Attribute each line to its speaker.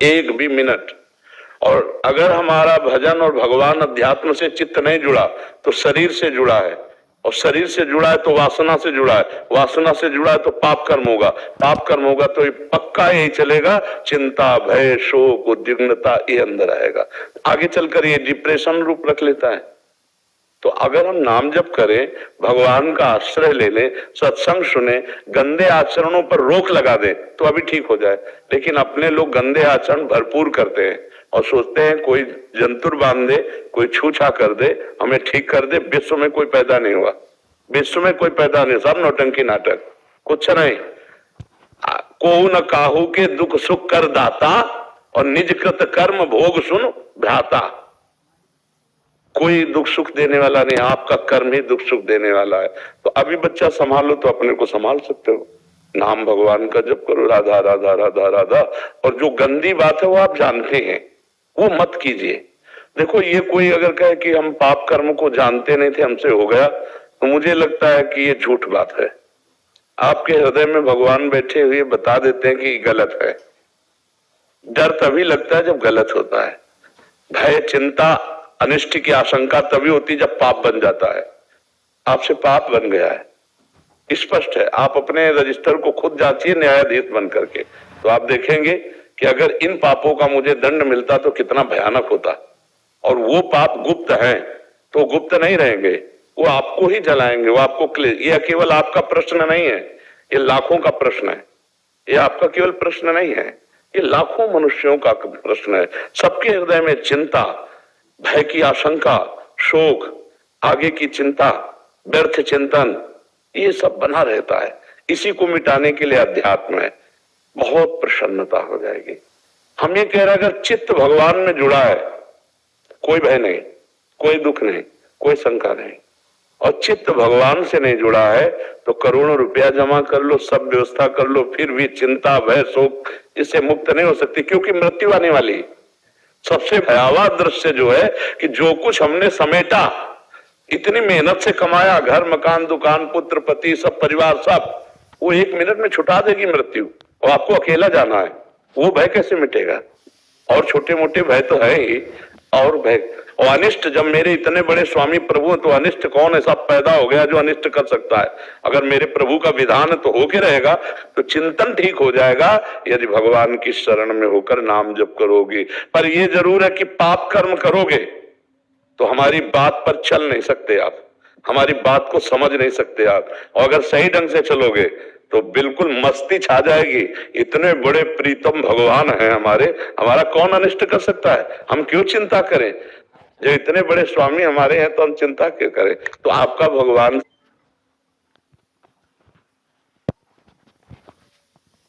Speaker 1: एक भी मिनट। और अगर हमारा भजन और भगवान अध्यात्म से चित्त नहीं जुड़ा तो शरीर से जुड़ा है, और शरीर से जुड़ा है तो वासना से जुड़ा है, वासना से जुड़ा है तो पाप कर्म होगा, पाप कर्म होगा तो पक्का यही चलेगा, चिंता भय शोक उद्विग्नता ये अंदर आएगा, आगे चलकर ये डिप्रेशन रूप रख लेता है। तो अगर हम नाम जप करें, भगवान का आश्रय ले लें, सत्संग सुने, गंदे आचरणों पर रोक लगा दें तो अभी ठीक हो जाए। लेकिन अपने लोग गंदे आचरण भरपूर करते हैं और सोचते हैं कोई जंतुर बांध दे, कोई छूछा कर दे, हमें ठीक कर दे, विश्व में कोई पैदा नहीं हुआ, विश्व में कोई पैदा नहीं, सब नौटंकी नाटक, कुछ नहीं। को न काहू के दुख सुख कर दाता और निज कृत कर्म भोग सुन भ्राता। कोई दुख सुख देने वाला नहीं, आपका कर्म ही दुख सुख देने वाला है। तो अभी बच्चा संभालो तो अपने को संभाल सकते हो, नाम भगवान का जप करो, राधा राधा राधा राधा। और जो गंदी बात है वो आप जानते हैं, वो मत कीजिए। देखो ये कोई अगर कहे कि हम पाप कर्म को जानते नहीं थे हमसे हो गया, तो मुझे लगता है कि ये झूठ बात है। आपके हृदय में भगवान बैठे हुए बता देते हैं कि गलत है। डर तभी लगता है जब गलत होता है, भय चिंता अनिष्ट की आशंका तभी होती जब पाप बन जाता है। आपसे पाप बन गया है, स्पष्ट है, आप अपने रजिस्टर को खुद जांचिए न्यायाधीश बन करके, तो आप देखेंगे कि अगर इन पापों का मुझे दंड मिलता तो कितना भयानक होता। और वो पाप गुप्त हैं तो गुप्त नहीं रहेंगे, वो आपको ही जलाएंगे, वो आपको। ये केवल आपका प्रश्न नहीं है, ये लाखों का प्रश्न है, ये आपका केवल प्रश्न नहीं है, ये लाखों मनुष्यों का प्रश्न है। सबके हृदय में चिंता, भय की आशंका, शोक, आगे की चिंता, व्यर्थ चिंतन, ये सब बना रहता है। इसी को मिटाने के लिए अध्यात्म है, बहुत प्रसन्नता हो जाएगी। हम ये कह रहे हैं अगर चित्त भगवान में जुड़ा है, कोई भय नहीं, कोई दुख नहीं, कोई शंका नहीं। और चित्त भगवान से नहीं जुड़ा है तो करोड़ों रुपया जमा कर लो, सब व्यवस्था कर लो, फिर भी चिंता भय शोक इससे मुक्त नहीं हो सकती, क्योंकि मृत्यु आने वाली। सबसे भयावह दृश्य जो है कि जो कुछ हमने समेटा, इतनी मेहनत से कमाया, घर मकान दुकान पुत्र पति सब परिवार सब, वो एक मिनट में छुटा देगी मृत्यु और आपको अकेला जाना है। वो भय कैसे मिटेगा? और छोटे मोटे भय तो है ही, और भय और अनिष्ट, जब मेरे इतने बड़े स्वामी प्रभु तो अनिष्ट कौन है? सब पैदा हो गया जो अनिष्ट कर सकता है। अगर मेरे प्रभु का विधान है तो होके रहेगा, तो चिंतन ठीक हो जाएगा यदि भगवान की शरण में होकर नाम जप करोगे। पर ये जरूर है कि पाप कर्म करोगे तो हमारी बात पर चल नहीं सकते आप, हमारी बात को समझ नहीं सकते आप। और अगर सही ढंग से चलोगे तो बिल्कुल मस्ती छा जाएगी। इतने बड़े प्रीतम भगवान हैं हमारे, हमारा कौन अनिष्ट कर सकता है? हम क्यों चिंता करें? जो इतने बड़े स्वामी हमारे हैं तो हम चिंता क्यों करें? तो आपका भगवान